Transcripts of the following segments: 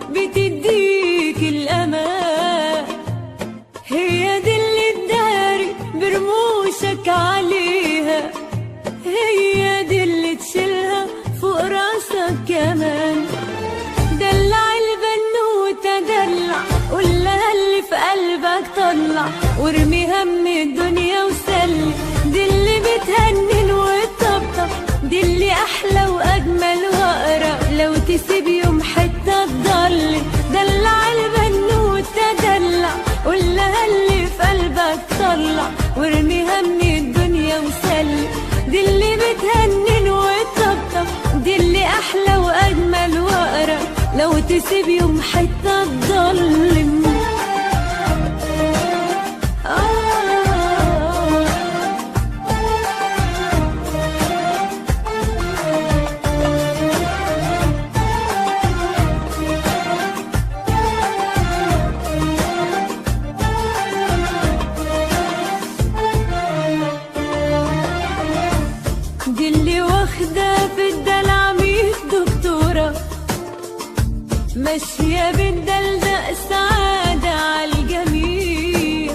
بتديك الأمان، هي دي اللي تداري برموشك عليها، هي دي اللي تشيلها فوق راسك كمان. دلع البنوتة دلع، قولها اللي في قلبك طلع، وارمي هم الدنيا وسلي، دي اللي بتهنن وتطبطب، دي اللي أحلى وأجمل وأقرب، لو تسيب يوم حتة تضل. دلع البنوتة دلع، قولها اللي في قلبك طلع، وارمي هم الدنيا وسلي، دي اللي بتهنن وتطبطب، دي اللي أحلى وأجمل وأقرب، لو تسيب يوم حتة تضل. دي اللي واخدة في الدلع 100 دكتورة، ماشية بالدلدق سعادة عالجميع،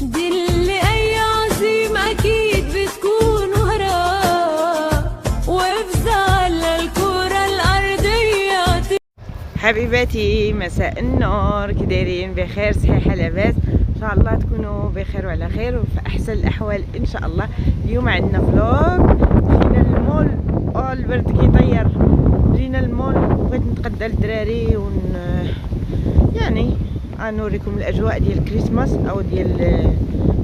دي اللي أي عظيم أكيد بتكون وراه، وافزع على الكرة الأرضية. حبيباتي مساء النور، كي دايرين؟ بخير صحيحة لاباس؟ ان شاء الله تكونوا بخير وعلى خير وفي احسن الاحوال ان شاء الله. اليوم عندنا فلوق، جينا للمول البرد كيطير، جينا للمول بغيت نتقدى الدراري يعني غنوريكم الاجواء ديال الكريسماس او ديال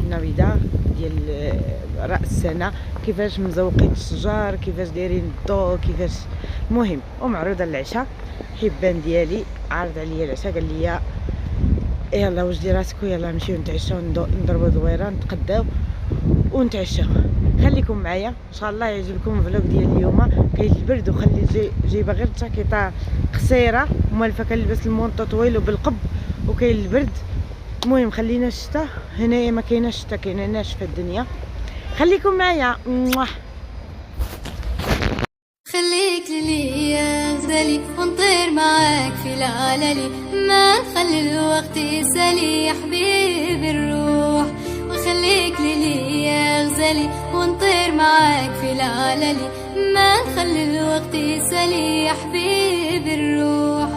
النافيدا ديال راس السنه، كيفاش مزوقين الشجر، كيفاش دايرين الضو، كيفاش المهم. ومعروضه العشاء، حبان ديالي عارض عليا العشاء، قال لي يلا وجدي راسكو، يلا نمشيو نتعشاو، نضربو دويره، نتقداو ونتعشاو. خليكم معايا ان شاء الله يعجبكم الفلوق ديال اليوم. كاين البرد وخلي جايبه غير الجاكيطه قصيره ومالفه، كنلبس المونطو طويل وبالقب، وكاين البرد. المهم خلينا الشتا، هنايا ما كايناش الشتا، كاينه ناشفه الدنيا. خليكم معايا. خليك ليا غزالي ونطير معاك في العلالي، ما نخلي الوقت يسالي يا حبيبي الروح. وخليك ليا غزالي ونطير معاك في العلالي، ما نخلي الوقت يسالي يا حبيبي الروح.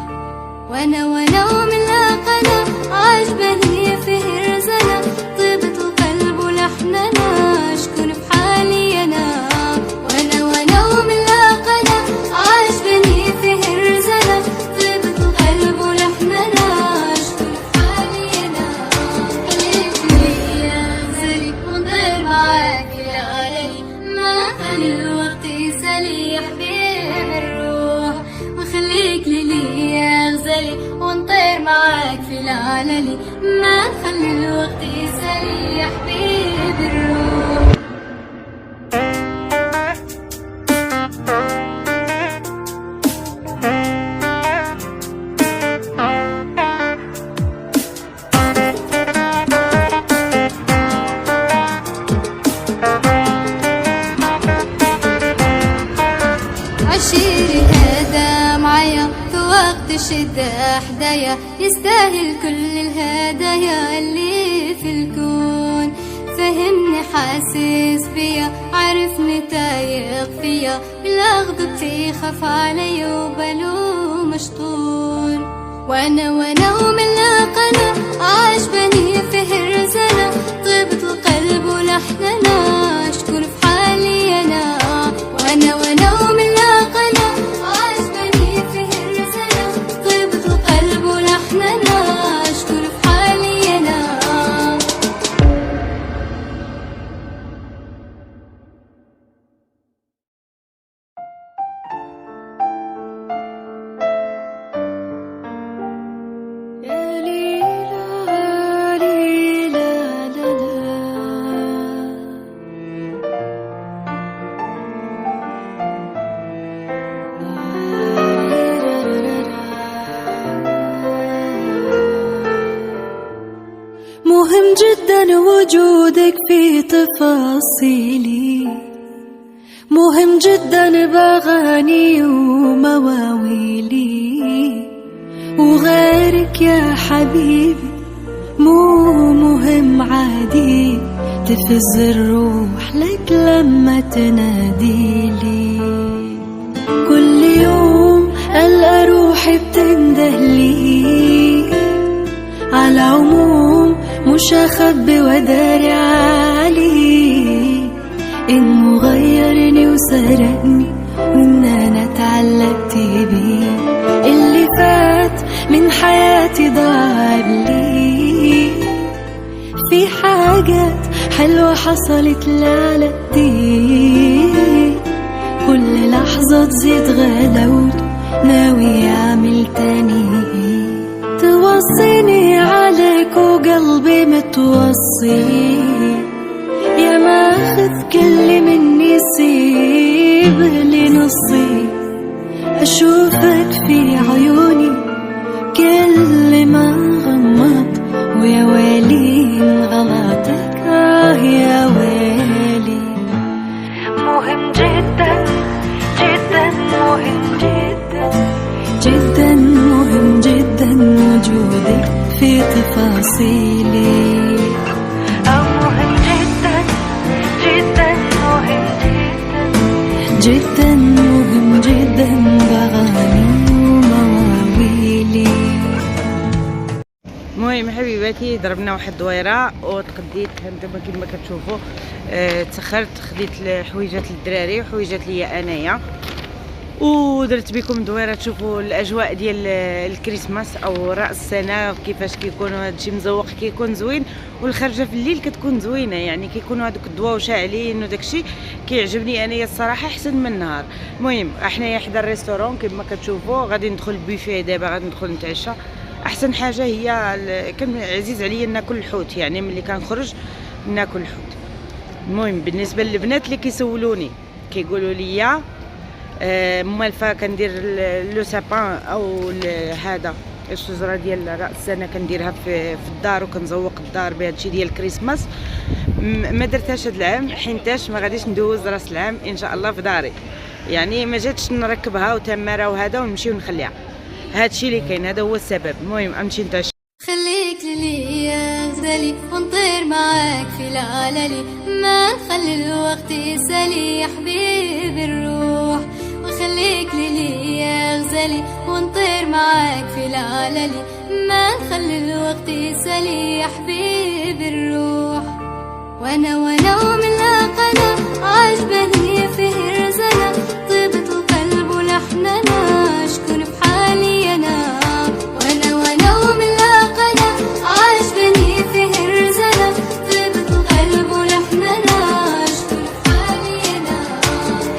وانا ومن لاقنا عجبني فيه رزنا، طيبة القلب ولحننا، شكون في حالي انا. وانا ومن لاقنا عجبني فيه رزنا، طيبة القلب ولحننا، شكون في حالي انا. خليك ليا غزالي ونطير معاك في العلالي، ما خلي الوقت يسالي يا حبيبي الروح. وخليك ليا غزالي ونطير معاك في العلالي، ما نخلي الوقت يسالي يا حبيبي الروح. عشيري هذا معايا في وقت الشدة حدايا، يستاهل كل الهدايا اللي في الكون. فهمني حاسس بيا، عرفني تايق فيا، بلا غضبتي خاف علي وبالو مشطون. وانا ومن لاقنا عجبني فيه الرزانة، طيبة القلب ولحننا، شكون في حالي انا. وانا ومن لاقنا عجبني فيه الرزانة، طيبة القلب ولحننا، شكون في حالي انا. مهم جدا وجودك في تفاصيلي، مهم جدا بأغاني ومواويلي، وغيرك يا حبيبي مو مهم عادي، تفز الروح لك لما تناديلي. كل يوم ألقى روحي بتندهلي، على عموم مش أخبي وداري عليه إنه غيرني وسرقني وإن أنا اتعلقت بيه. اللي فات من حياتي ضاع لي، في حاجات حلوة حصلت لعلقتي، كل لحظة تزيد غلاوته ناوي أعمل تاني، توصيني عليك وقلبي متوصي، يا ماخذ كل مني سيب لي نصي، أشوفك في عيوني كل ما غمض، ويا ويلي من غلطك يا ويلي. مهم جدا جدا مهم جدا جدا مهم جدا وجودك في تفاصيلي، مهم جدا جدا مهم جدا جدا مهم جدا بغاني ومواويلي. المهم حبيباتي ضربنا واحد الدويره وتقديت هانتوما كيما كتشوفوا. تسخرت، خديت حويجات للدراري وحويجات ليا انايا، ودرت بكم دويره تشوفوا الاجواء ديال الكريسماس او راس السنه كيفاش كيكون هادشي مزوق، كيكون زوين، والخرجه في الليل كتكون زوينه، يعني كيكونوا هذوك الضواو شاعلين وداكشي كيعجبني انايا الصراحه احسن من النهار. المهم حنايا حدا الريستورون كيما كتشوفوا، غادي ندخل البوفيه دابا، غادي ندخل نتعشى. احسن حاجه هي كان عزيز عليا ناكل الحوت، يعني ملي كنخرج ناكل الحوت. المهم بالنسبه للبنات اللي كيسولوني كيقولوا لي مالفا كندير لو سابان او هذا الشجره ديال راس السنه كنديرها في الدار وكنزوق الدار بهادشي ديال الكريسماس. ما درتهاش هاد العام حينتاش ما غاديش ندوز راس العام ان شاء الله في داري، يعني ما جاتش نركبها وتماره وهذا ونمشي ونخليها. هادشي اللي كاين، هذا هو السبب. المهم امشي نتعشى. خليك ليا غزالي ونطير معاك في العلالي، ما نخلي الوقت يسالي يا حبيبي الروح. وخليك ليا غزالي ونطير معاك في العلالي، ما نخلي الوقت يسالي يا حبيبي الروح. وانا ومن لاقنا عجبني فيه رزنا، طيبة القلب ولحننا شكون في حالي انا. وانا ومن لاقنا عجبني فيه رزنا، طيبة القلب ولحننا شكون في حالي انا.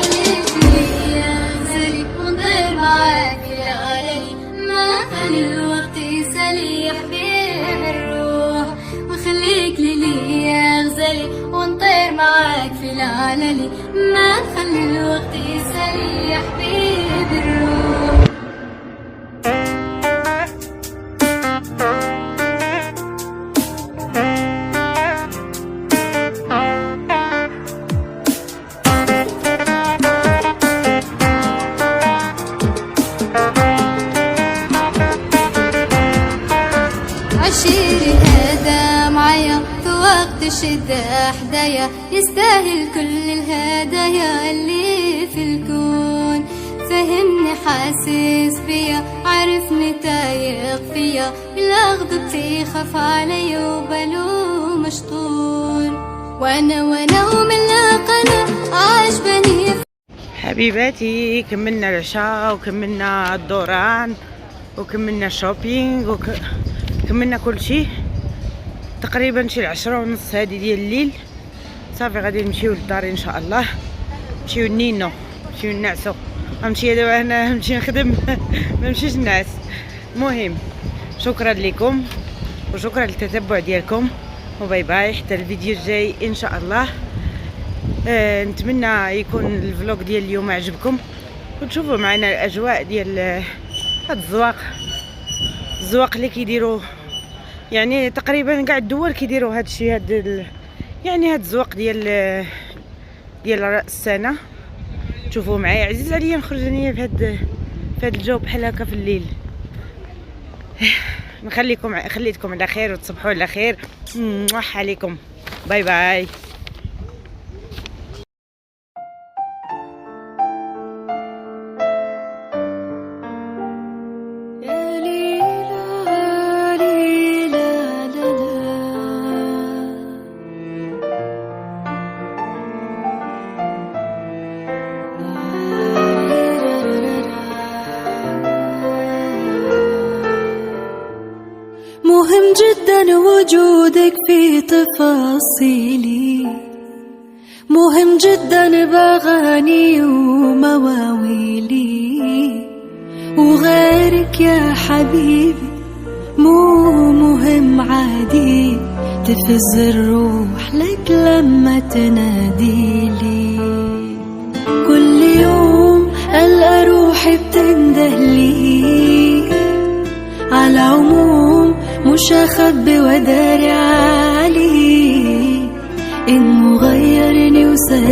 خليك ليا غزالي ونطير معاك في العلالي، ما خلي الوقت يسالي يا حبيب الروح. وخليك ليا غزالي ونطير معاك في العلالي، ما نخلي الوقت يسالي يا حبيب الروح. عشيري هذا معايا في وقت الشدة حدايا، يستاهل كل الهدايا اللي في الكون. فهمني حاسس بيا، عرفني تايق فيا، بلا غضبتي خاف علي وبالو مشطور. وانا ومن لاقنا عجبني. حبيباتي كملنا العشاء وكملنا الدوران وكملنا الشوبينغ كملنا كل شيء تقريبا شي 10:30 هذه ديال الليل. صافي غادي نمشيو للدار ان شاء الله، نمشيو نينو، نمشيو نعسو. غنمشي دابا هنا نمشي نخدم ما نمشيش نعس. المهم شكرا لكم وشكرا للتتبع ديالكم، وباي باي حتى الفيديو الجاي ان شاء الله. نتمنى يكون الفلوق ديال اليوم عجبكم وتشوفوا معنا الاجواء ديال هاد الزواق اللي كيديروا، يعني تقريبا كاع الدول كيديروا هاد الشيء، يعني هاد الزواق ديال راس السنه. شوفوا معايا، عزيز عليا نخرج انايا في هاد الجو بحال هكا في الليل. خليتكم على خير وتصبحوا على خير. عليكم، باي باي. مهم جدا وجودك في تفاصيلي، مهم جدا بأغاني ومواويلي، وغيرك يا حبيبي مو مهم عادي، تفز الروح لك لما تناديلي. كل يوم ألقى روحي بتندهلي، على العموم مش أخبي وداري عليه إنه غيرني وسهل